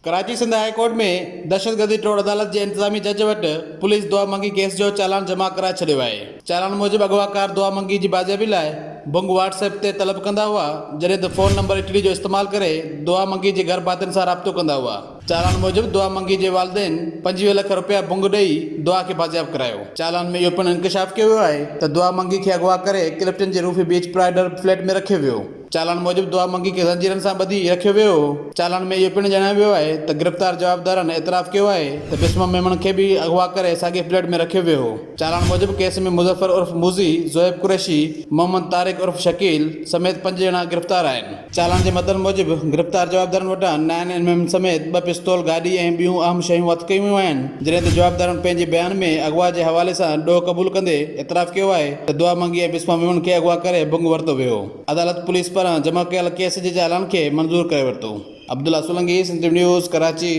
Karachi Sindh high court में दहशतगर्दी toad अदालत के इंतजामी जज वट पुलिस दुआ मंगी केस जो चालान जमा कराए छॾियो आहे। चालान मूजिब अगवाकार दुआ मंगी की बाजियाबी लाइ बुंग व्हाट्सएप ते तलब कंदा हुआ, जॾहिं त फोन नंबर इटली जो इस्तेमाल करे दुआ मंगी जे घर भातियुनि सां राब्तो कंदा हुआ। चालान मूजिब दुआ मंगी जे वालिदैन 25 लाख रुपया बुंग ॾेई दुआ खे बाजियाब करायो। चालान में इहो पिणु इंकशाफ कयो वियो आहे त दुआ मंगी खे अगवा करे क्लिफ्टन जे रूफी बीच प्राइडर फ्लैट में रखियो वियो। चालान मूजिब दुआ मंगी खे ज़ंजीरनि सां ॿधी रखियो वियो। चालान में इहो पिणु ॼाणायो वियो आहे त गिरफ़्तार जवाबदारनि एतराफ़ कयो आहे त बिस्मा मेमन खे बि अगवा करे साॻे फ्लैट में रखियो वियो। चालान मूजिब केस में मुज़फ़र उर्फ़ मूज़ी, ज़ोएब कुरैशी, मोहम्मद तारिक उर्फ़ शकील समेत 5 ॼणा गिरफ़्तार आहिनि। चालान जे मतन मूजिब गिरफ़्तार जवाबदारनि वटां 9mm समेत 2 पिस्तौल, गाॾी ऐं ॿियूं अहम शयूं हथ कयूं वियूं आहिनि, जॾहिं त जवाबदारनि पंहिंजे बयान में अगवा जे हवाले सां ॾोह क़बूल कंदे एतराफ़ कयो आहे त दुआ मंगी ऐं बिस्मा मेमन खे अगवा करे बुंग वरितो वियो। अदालत पुलिस पारां जमा कयल केस जे चालान खे मंज़ूर करे वरितो। अब्दुल्ला सोलंकी, सिंध न्यूज़, कराची।